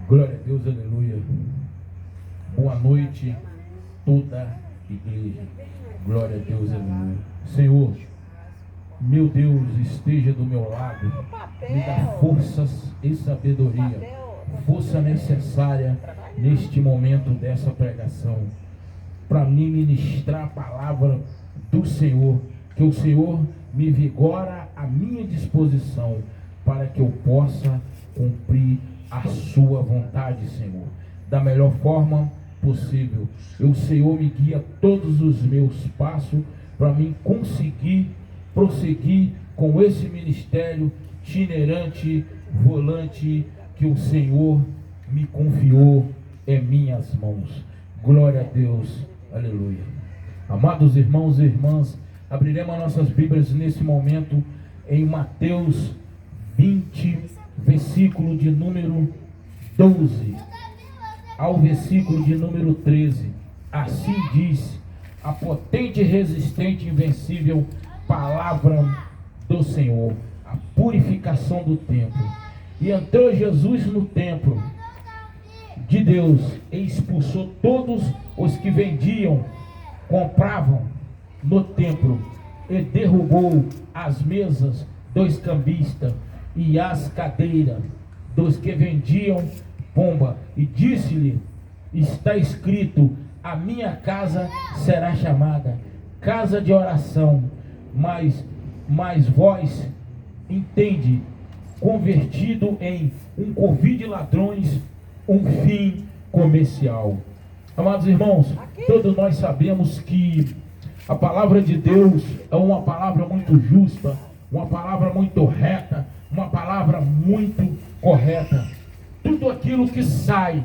Glória a Deus, aleluia. Boa noite, toda a igreja. Glória a Deus, aleluia. Senhor, meu Deus, esteja do meu lado. Me dá forças e sabedoria. Força necessária neste momento dessa pregação. Para mim ministrar a palavra do Senhor. Que o Senhor me vigora à minha disposição. Para que eu possa cumprir a sua vontade, Senhor, da melhor forma possível. O Senhor me guia todos os meus passos para mim conseguir prosseguir com esse ministério itinerante, volante, que o Senhor me confiou em minhas mãos. Glória a Deus, aleluia. Amados irmãos e irmãs, abriremos nossas Bíblias nesse momento em Mateus 20, versículo de número 12 ao versículo de número 13. Assim diz a potente, resistente, invencível palavra do Senhor, a purificação do templo. E entrou Jesus no templo de Deus e expulsou todos os que vendiam, compravam no templo, e derrubou as mesas dos cambistas e as cadeiras dos que vendiam pomba, e disse-lhe: está escrito, a minha casa será chamada casa de oração, mas vós entende, convertido em um covil de ladrões, um fim comercial. Amados irmãos, todos nós sabemos que a palavra de Deus é uma palavra muito justa, uma palavra muito reta, uma palavra muito correta. Tudo aquilo que sai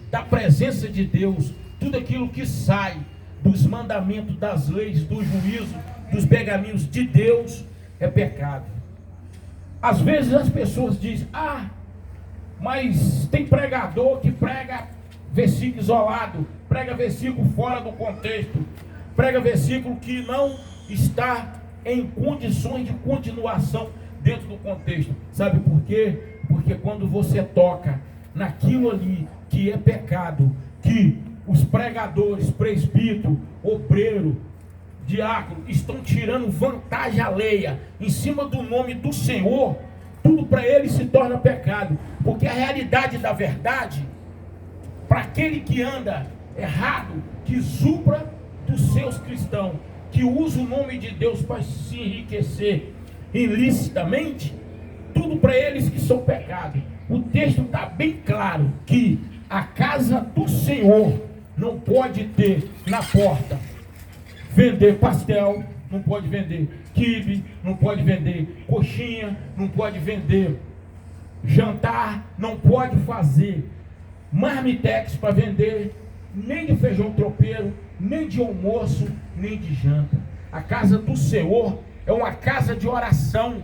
da presença de Deus, tudo aquilo que sai dos mandamentos, das leis, do juízo, dos pergaminhos de Deus, é pecado. Às vezes as pessoas dizem: mas tem pregador que prega versículo isolado, prega versículo fora do contexto, prega versículo que não está em condições de continuação dentro do contexto. Sabe por quê? Porque quando você toca naquilo ali que é pecado, que os pregadores, presbítero, obreiro, diácono estão tirando vantagem alheia em cima do nome do Senhor, tudo para eles se torna pecado. Porque a realidade da verdade, para aquele que anda errado, que supra dos seus cristãos, que usa o nome de Deus para se enriquecer ilicitamente, tudo para eles que são pecado. O texto está bem claro que a casa do Senhor não pode ter na porta vender pastel, não pode vender quibe, não pode vender coxinha, não pode vender jantar, não pode fazer marmitex para vender, nem de feijão tropeiro, nem de almoço, nem de janta. A casa do Senhor é uma casa de oração,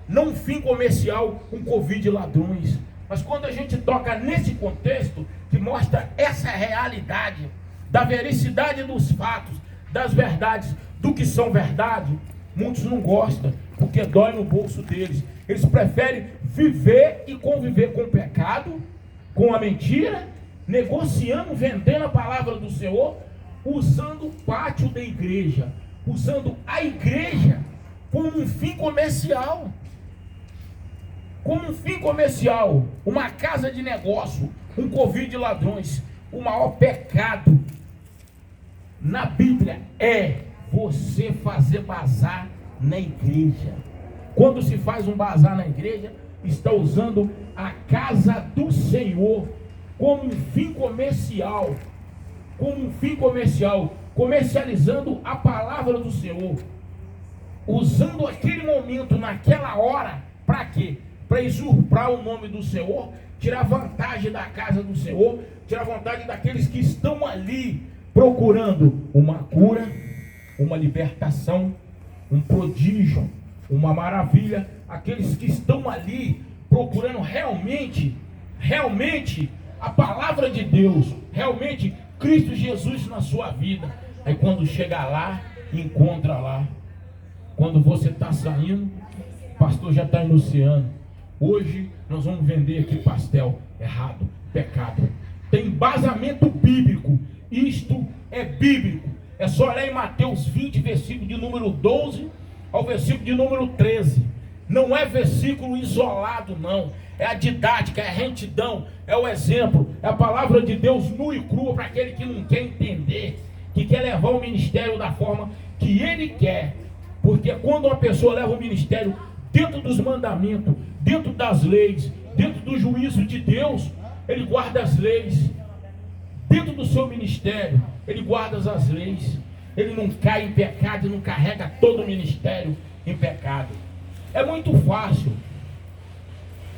não um fim comercial, um covil de ladrões. Mas quando a gente toca nesse contexto, que mostra essa realidade, da vericidade dos fatos, das verdades, do que são verdade, muitos não gostam, porque dói no bolso deles. Eles preferem viver e conviver com o pecado, com a mentira, negociando, vendendo a palavra do Senhor, usando o pátio da igreja, usando a igreja como um fim comercial. Como um fim comercial, uma casa de negócio, um covil de ladrões. O maior pecado na Bíblia é você fazer bazar na igreja. Quando se faz um bazar na igreja, está usando a casa do Senhor como um fim comercial, comercializando a palavra do Senhor, usando aquele momento, naquela hora, para quê? Para usurpar o nome do Senhor, tirar vantagem da casa do Senhor, tirar vantagem daqueles que estão ali procurando uma cura, uma libertação, um prodígio, uma maravilha, aqueles que estão ali procurando realmente a palavra de Deus, realmente Cristo Jesus na sua vida. Aí quando chega lá, encontra lá. Quando você está saindo, o pastor já está anunciando: Hoje nós vamos vender aqui pastel. Errado, pecado. Tem embasamento bíblico. Isto é bíblico. É só ler em Mateus 20, versículo de número 12 ao versículo de número 13. Não é versículo isolado, não. É a didática, é a retidão, é o exemplo, é a palavra de Deus nua e crua para aquele que não quer entender, que quer levar o ministério da forma que ele quer. Porque quando uma pessoa leva o ministério dentro dos mandamentos, dentro das leis, dentro do juízo de Deus, ele guarda as leis. Dentro do seu ministério, ele guarda as leis. Ele não cai em pecado, não carrega todo o ministério em pecado. É muito fácil.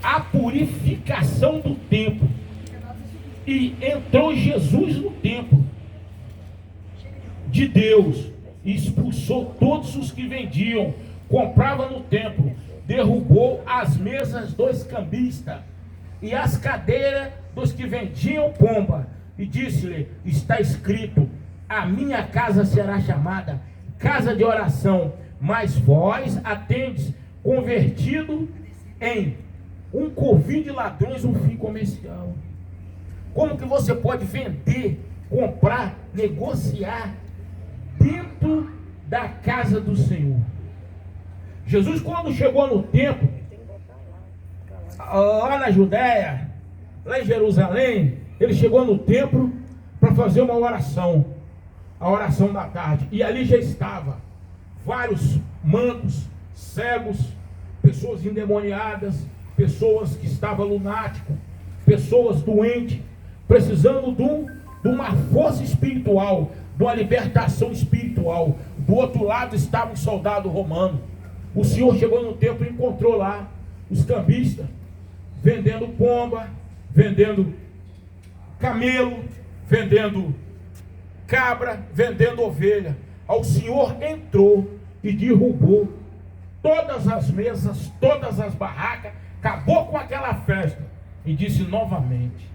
A purificação do templo. E entrou Jesus no templo de Deus e expulsou todos os que vendiam, compravam no templo, derrubou as mesas dos cambistas e as cadeiras dos que vendiam pomba, e disse-lhe: está escrito, a minha casa será chamada casa de oração, mas vós a tendes convertido em um covil de ladrões, um fim comercial. Como que você pode vender, comprar, negociar dentro da casa do Senhor? Jesus, quando chegou no templo, lá na Judéia, lá em Jerusalém, ele chegou no templo para fazer uma oração, a oração da tarde, e ali já estava vários mancos, cegos, pessoas endemoniadas, pessoas que estavam lunáticos, pessoas doentes, precisando de uma força espiritual, de uma libertação espiritual. Do outro lado estava um soldado romano. O Senhor chegou no templo e encontrou lá os cambistas vendendo pomba, vendendo camelo, vendendo cabra, vendendo ovelha. O Senhor entrou e derrubou todas as mesas, todas as barracas, acabou com aquela festa e disse novamente: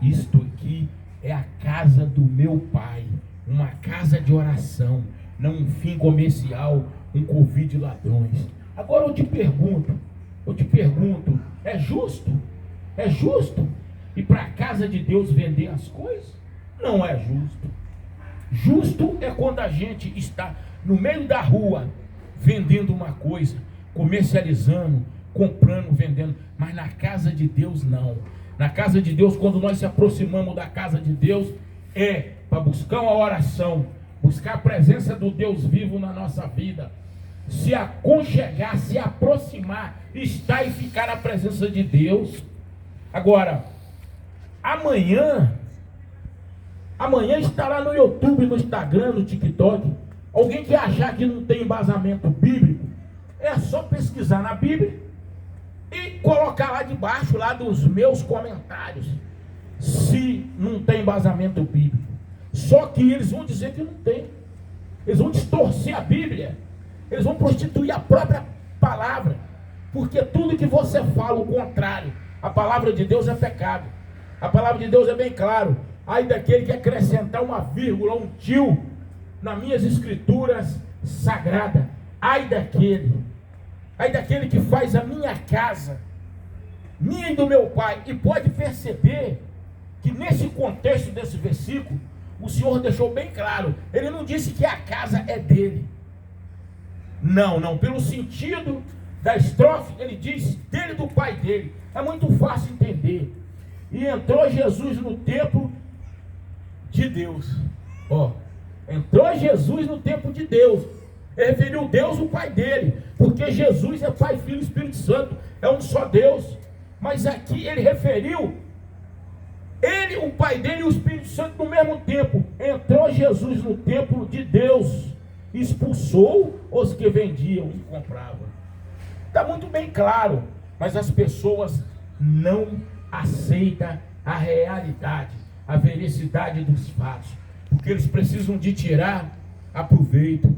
isto aqui é a casa do meu Pai, uma casa de oração, não um fim comercial, um covil de ladrões. Agora eu te pergunto, é justo? É justo ir para a casa de Deus vender as coisas? Não é justo. Justo é quando a gente está no meio da rua vendendo uma coisa, comercializando, comprando, vendendo, mas na casa de Deus não. Na casa de Deus, quando nós se aproximamos da casa de Deus, é para buscar uma oração, buscar a presença do Deus vivo na nossa vida, se aconchegar, se aproximar, estar e ficar na presença de Deus. Agora, amanhã estará no YouTube, no Instagram, no TikTok. Alguém que achar que não tem embasamento bíblico, é só pesquisar na Bíblia e colocar lá debaixo, lá dos meus comentários, se não tem embasamento bíblico. Só que eles vão dizer que não tem. Eles vão distorcer a Bíblia. Eles vão prostituir a própria palavra. Porque tudo que você fala o contrário, a palavra de Deus é pecado. A palavra de Deus é bem claro. Ai daquele que acrescentar uma vírgula, um tio, nas minhas escrituras sagradas. Ai daquele que faz a minha casa, minha e do meu Pai. E pode perceber que nesse contexto desse versículo, o Senhor deixou bem claro. Ele não disse que a casa é dele. Não, pelo sentido da estrofe, ele diz dele e do pai dele. É muito fácil entender. E entrou Jesus no templo de Deus. Entrou Jesus no templo de Deus. Ele referiu Deus, o pai dele, porque Jesus é Pai, Filho e Espírito Santo, é um só Deus. Mas aqui ele referiu ele, o pai dele e o Espírito Santo no mesmo tempo. Entrou Jesus no templo de Deus, expulsou os que vendiam e compravam. Está muito bem claro, mas as pessoas não aceitam a realidade, a veracidade dos fatos, porque eles precisam de tirar aproveito.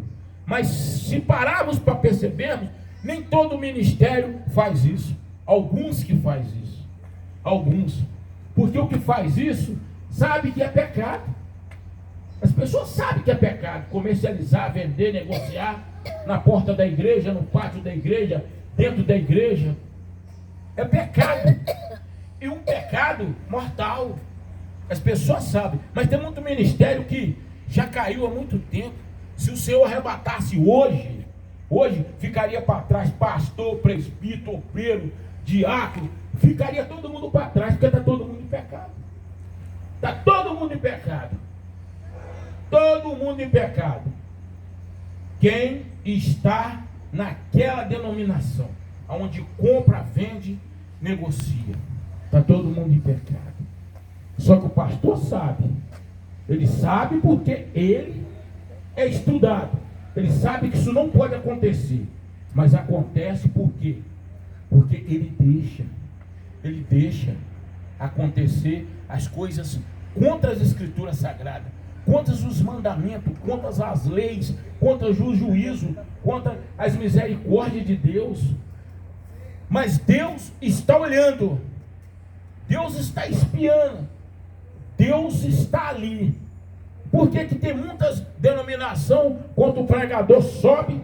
Mas se pararmos para percebermos, nem todo ministério faz isso. Alguns que faz isso. Alguns. Porque o que faz isso sabe que é pecado. As pessoas sabem que é pecado. Comercializar, vender, negociar na porta da igreja, no pátio da igreja, dentro da igreja. É pecado. E um pecado mortal. As pessoas sabem. Mas tem muito ministério que já caiu há muito tempo. Se o Senhor arrebatasse hoje ficaria para trás pastor, presbítero, obreiro, diácono. Ficaria todo mundo para trás, porque está todo mundo em pecado. Está todo mundo em pecado. Todo mundo em pecado. Quem está naquela denominação, onde compra, vende, negocia, está todo mundo em pecado. Só que o pastor sabe. Ele sabe porque ele é estudado. Ele sabe que isso não pode acontecer. Mas acontece por quê? Porque ele deixa acontecer as coisas contra as escrituras sagradas, contra os mandamentos, contra as leis, contra o juízo, contra as misericórdias de Deus. Mas Deus está olhando, Deus está espiando, Deus está ali. Por que tem muitas denominações, quando o pregador sobe,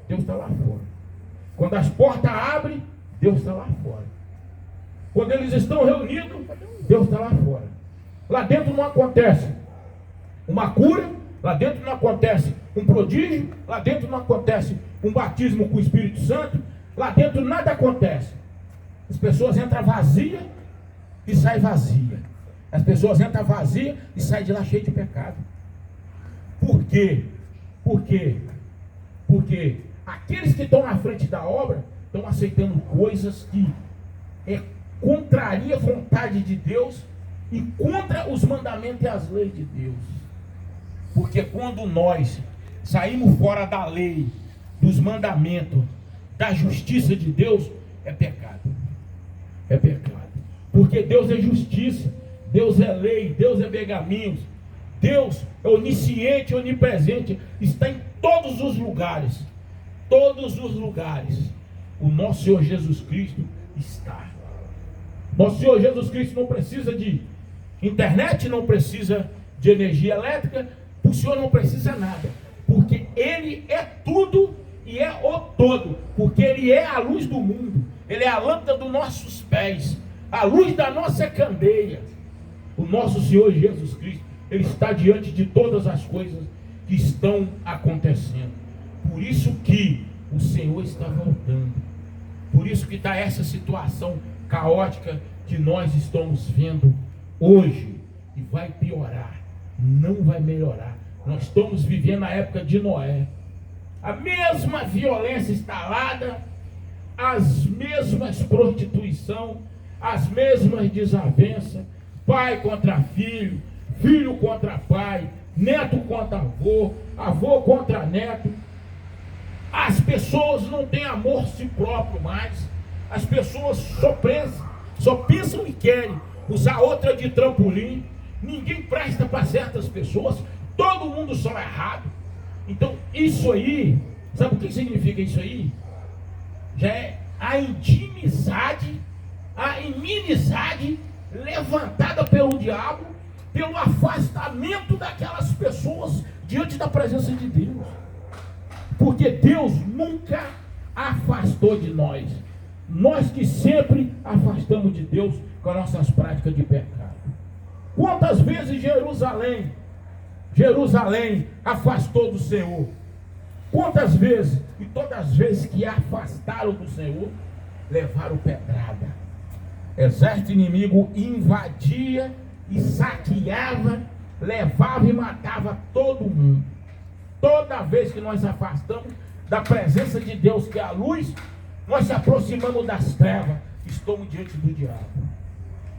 Deus está lá fora. Quando as portas abrem, Deus está lá fora. Quando eles estão reunidos, Deus está lá fora. Lá dentro não acontece uma cura, lá dentro não acontece um prodígio, lá dentro não acontece um batismo com o Espírito Santo, lá dentro nada acontece. As pessoas entram vazias e saem vazias. As pessoas entram vazias e saem de lá cheias de pecado. Por quê? Porque aqueles que estão na frente da obra estão aceitando coisas que contraria a vontade de Deus e contra os mandamentos e as leis de Deus. Porque quando nós saímos fora da lei, dos mandamentos, da justiça de Deus, é pecado. É pecado. Porque Deus é justiça, Deus é lei, Deus é pergaminhos, Deus é onisciente, onipresente, está em todos os lugares. Todos os lugares. O nosso Senhor Jesus Cristo está. Nosso Senhor Jesus Cristo não precisa de internet, não precisa de energia elétrica, o Senhor não precisa nada, porque Ele é tudo e é o todo, porque Ele é a luz do mundo, Ele é a lâmpada dos nossos pés, a luz da nossa candeia. O nosso Senhor Jesus Cristo, Ele está diante de todas as coisas que estão acontecendo. Por isso que o Senhor está voltando, por isso que está essa situação caótica que nós estamos vendo hoje, e vai piorar, não vai melhorar. Nós estamos vivendo a época de Noé, a mesma violência instalada, as mesmas prostituição, as mesmas desavenças, pai contra filho, filho contra pai, neto contra avô, avô contra neto. As pessoas não têm amor a si próprio mais. As pessoas só pensam e querem usar outra de trampolim. Ninguém presta para certas pessoas. Todo mundo só é errado. Então isso aí, sabe o que significa isso aí? Já é a inimizade levantada pelo diabo, pelo afastamento daquelas pessoas diante da presença de Deus. Porque Deus nunca afastou de nós. Nós que sempre afastamos de Deus com as nossas práticas de pecado. Quantas vezes Jerusalém afastou do Senhor? Quantas vezes? E todas as vezes que afastaram do Senhor, levaram pedrada. Exército inimigo invadia e saqueava, levava e matava todo mundo. Toda vez que nós afastamos da presença de Deus, que é a luz, nós se aproximamos das trevas, estamos diante do diabo.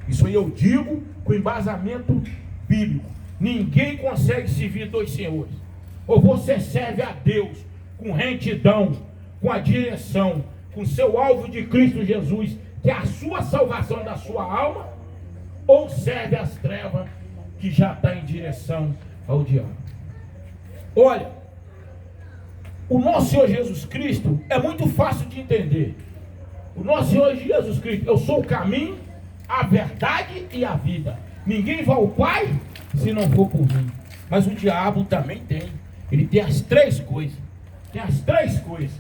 Isso aí eu digo com embasamento bíblico. Ninguém consegue servir dois senhores. Ou você serve a Deus com retidão, com a direção, com seu alvo de Cristo Jesus, que é a sua salvação da sua alma, ou serve as trevas, que já está em direção ao diabo. Olha, o nosso Senhor Jesus Cristo é muito fácil de entender. O nosso Senhor Jesus Cristo, eu sou o caminho, a verdade e a vida. Ninguém vai ao Pai se não for por mim. Mas o diabo também tem. Ele tem as três coisas. Tem as três coisas.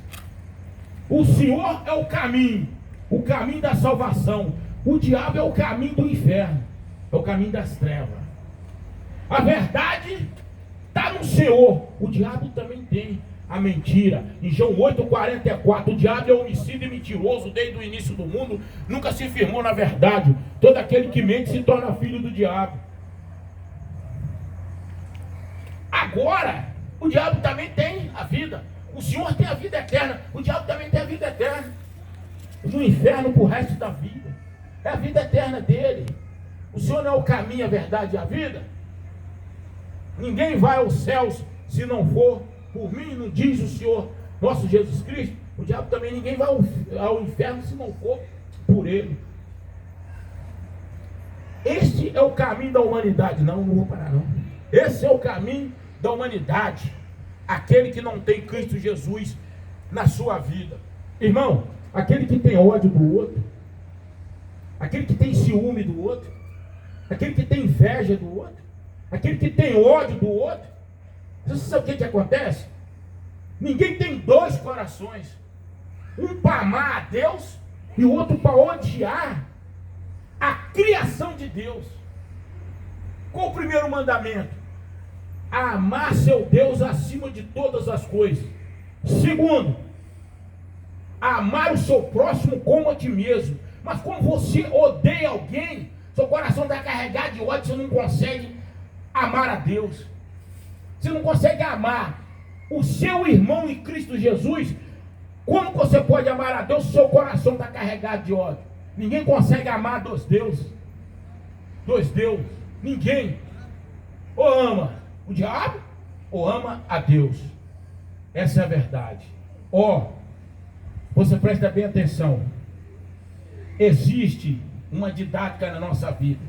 O Senhor é o caminho. o caminho da salvação. O diabo é o caminho do inferno, é o caminho das trevas. A verdade está no Senhor. O diabo também tem a mentira. Em João 8,44, o diabo é homicida e mentiroso desde o início do mundo, nunca se firmou na verdade. Todo aquele que mente se torna filho do diabo. Agora, o diabo também tem a vida. O Senhor tem a vida eterna. O diabo também tem a vida eterna. No inferno pro resto da vida. É a vida eterna dele. O Senhor não é o caminho, a verdade e a vida. Ninguém vai aos céus se não for por mim, não diz o Senhor nosso Jesus Cristo. O diabo também, ninguém vai ao inferno se não for por ele. Este é o caminho da humanidade. Não vou parar não. Esse é o caminho da humanidade. Aquele que não tem Cristo Jesus na sua vida. Irmão, aquele que tem ódio do outro, aquele que tem ciúme do outro, aquele que tem inveja do outro, aquele que tem ódio do outro. Você sabe o que acontece? Ninguém tem dois corações. Um para amar a Deus e o outro para odiar a criação de Deus. Qual o primeiro mandamento? Amar seu Deus acima de todas as coisas. Segundo, amar o seu próximo como a ti mesmo. Mas como você odeia alguém, seu coração está carregado de ódio, você não consegue amar a Deus. Você não consegue amar o seu irmão em Cristo Jesus. Como você pode amar a Deus se seu coração está carregado de ódio? Ninguém consegue amar dois deuses. Dois deuses. Ninguém. Ou ama o diabo, ou ama a Deus. Essa é a verdade. Você presta bem atenção. Existe uma didática na nossa vida.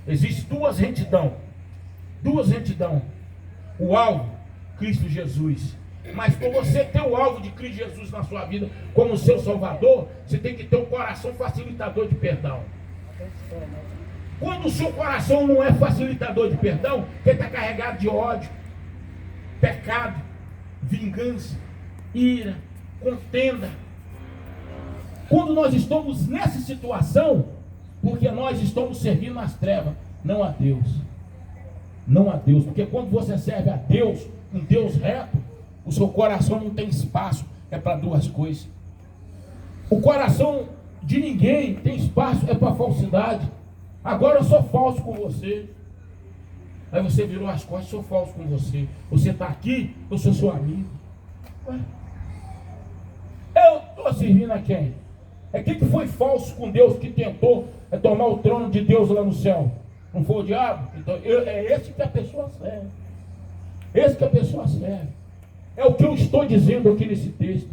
Existe duas retidão. O alvo, Cristo Jesus. Mas para você ter o alvo de Cristo Jesus na sua vida como seu Salvador, você tem que ter um coração facilitador de perdão. Quando o seu coração não é facilitador de perdão, ele está carregado de ódio, pecado, vingança, ira, contenda. Quando nós estamos nessa situação, porque nós estamos servindo nas trevas, não a Deus. Não a Deus, porque quando você serve a Deus, um Deus reto, o seu coração não tem espaço, é para duas coisas. O coração de ninguém tem espaço, é para falsidade. Agora eu sou falso com você. Aí você virou as costas, sou falso com você. Você está aqui, eu sou seu amigo. Eu estou servindo a quem? É quem que foi falso com Deus, que tentou tomar o trono de Deus lá no céu? Não foi o diabo? Então é esse que a pessoa serve. Esse que a pessoa serve. É o que eu estou dizendo aqui nesse texto.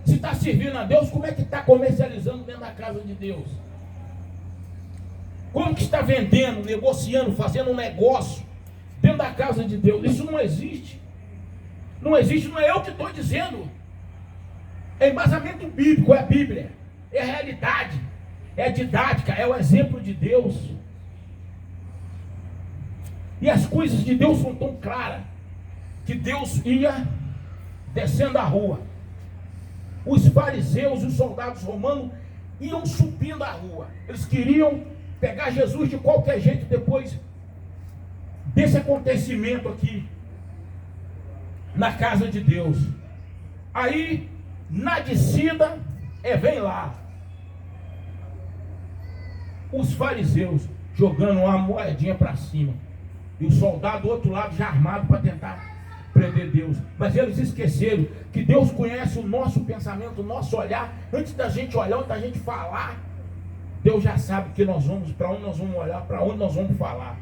Se está servindo a Deus, como é que está comercializando dentro da casa de Deus? Como que está vendendo, negociando, fazendo um negócio dentro da casa de Deus? Isso não existe. Não existe, não é eu que estou dizendo. É embasamento bíblico, é a Bíblia. É a realidade. É a didática, é o exemplo de Deus. E as coisas de Deus são tão claras, que Deus ia descendo a rua. Os fariseus e os soldados romanos iam subindo a rua. Eles queriam pegar Jesus de qualquer jeito depois desse acontecimento aqui na casa de Deus. Aí, na descida, vem lá os fariseus jogando uma moedinha para cima, e o soldado do outro lado já armado para tentar prender Deus. Mas eles esqueceram que Deus conhece o nosso pensamento, o nosso olhar. Antes da gente olhar, antes da gente falar, Deus já sabe que nós vamos, para onde nós vamos olhar, para onde nós vamos falar.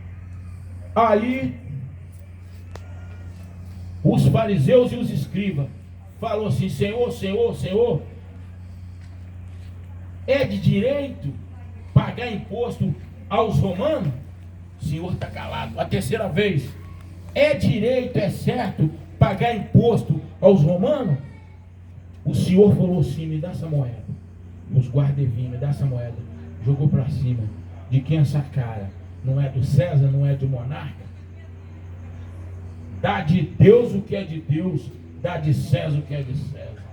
Aí os fariseus e os escribas falam assim: Senhor, Senhor, Senhor, é de direito pagar imposto aos romanos? O Senhor está calado. A terceira vez: é direito, é certo pagar imposto aos romanos? O Senhor falou assim: me dá essa moeda. Os guardas vinham, me dá essa moeda. Jogou para cima. De quem essa cara? Não é do César, não é do monarca? Dá de Deus o que é de Deus, dá de César o que é de César.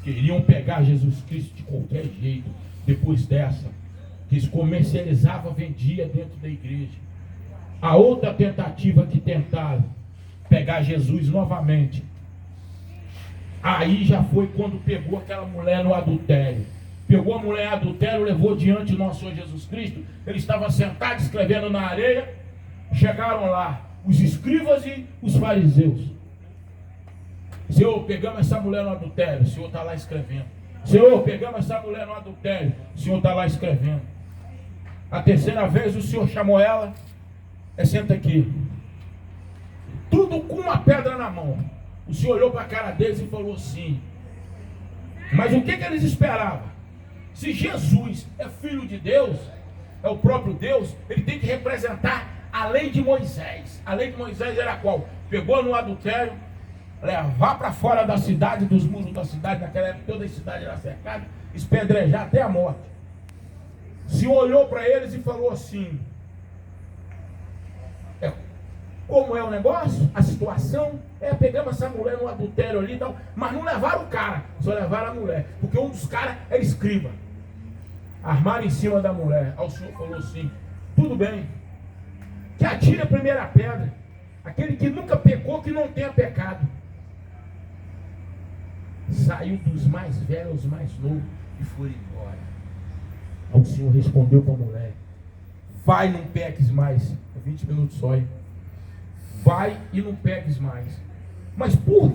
queriam pegar Jesus Cristo de qualquer jeito. Depois dessa, que eles comercializavam, vendia dentro da igreja. A outra tentativa que tentaram pegar Jesus novamente, aí já foi quando pegou aquela mulher no adultério. Pegou a mulher em adultério, levou diante do nosso Senhor Jesus Cristo. Ele estava sentado escrevendo na areia. Chegaram lá os escribas e os fariseus. Senhor, pegamos essa mulher no adultério. O Senhor está lá escrevendo. Senhor, pegamos essa mulher no adultério. O Senhor está lá escrevendo. A terceira vez o Senhor chamou ela. Senta aqui. Tudo com uma pedra na mão. O Senhor olhou para a cara deles e falou assim: mas o que eles esperavam? Se Jesus é filho de Deus, é o próprio Deus, ele tem que representar a lei de Moisés. A lei de Moisés era qual? Pegou no adultério, levar para fora da cidade, dos muros da cidade. Naquela época toda a cidade era cercada, espedrejar até a morte. O Senhor olhou para eles e falou assim: como é o negócio? A situação pegamos essa mulher no adultério ali e tal, mas não levaram o cara, só levaram a mulher, porque um dos caras era escriba. Armaram em cima da mulher. Aí o Senhor falou assim: tudo bem, que atire a primeira pedra, aquele que nunca pecou, que não tenha pecado. Saiu dos mais velhos aos mais novos e foram embora. Aí o Senhor respondeu para a mulher: vai, não peques mais. 20 minutos só, hein? Vai e não peques mais. Mas por